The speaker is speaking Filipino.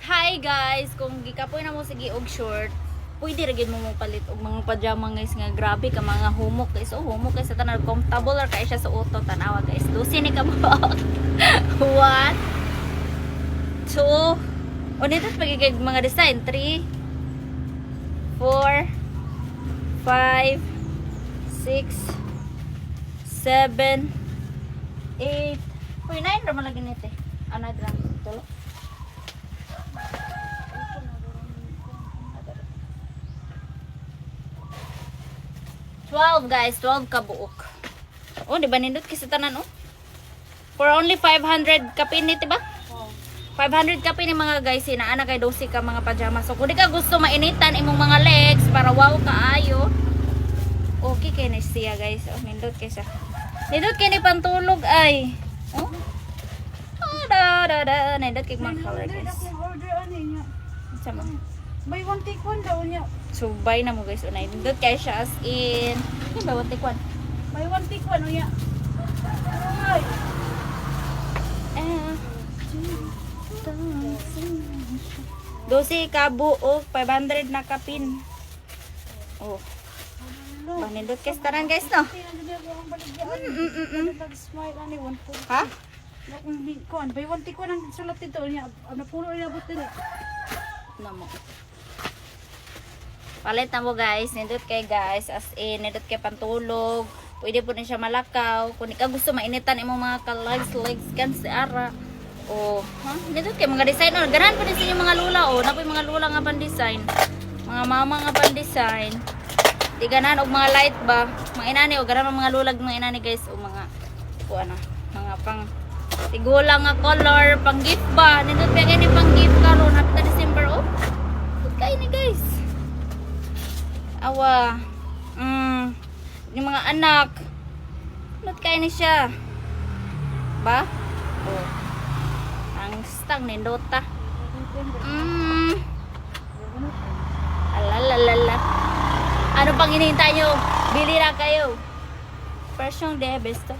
Hi guys, kung gikapoy na mo sige og short, pwede ra gid mo palit og mga pajama guys nga grabe ka mga humok guys. Oh, humok guys sa tanan comfortable ra kay siya sa uto tanawa guys. Lucy ni ka mo. 1 2 Unitas pagigig mga design 3 4 5 6 7 8 Uy, 9 ra man lagi nite. Ana dran tulo. 12 guys, 12 ka buok. Oh, di ba nindot kasi tanan oh? For only 500 kapin ni, diba? 500 kapin ni mga guys, inaana kay 12 ka mga pajama. So kung di ka gusto mainitan imong mga legs para wow kaayo, okay kay ni siya guys. Oh, nindot kay siya. Nindot kay ni pantulog ay. Oh. Oh, da. Nindot kay mga color guys. Sama. Buy one take one daw niya. So buy na mo guys. Unay nindot kay siya as in. Ano ba take one? Buy one take one niya. Ay. Dosi ka buok 500 na kapin. Oh. Panindot kay tanan guys no. Smile ani one po. Ha? Kuan, buy one take one ang sulat dito niya. Ano puno niya abot dito. Namo. Palit na mo guys, nindot kay guys as in nindot kay pantulog. Pwede po na siya malakaw. Kung di ka gusto mainitan imong mga legs kan si ara. Oh, ha? Nindot kay mga design oh. Ganahan pa din sa inyong mga lula oh. Napoy mga lula nga pan design. Mga mama nga pan design. Di ganahan og mga light ba. Mga inani o ganahan mga lulag mga inani guys o mga ano, mga pang sigula nga color, pang gift ba. Nindot kay gani pang gift karon hapta December oh. Kay ni guys. Awa. Yung mga anak. Not kaya ni siya. Ba? Oh. Ang stang ni Dota. Alalalala. Ano pang hinihintay nyo? Bili na kayo. Persyong de besto.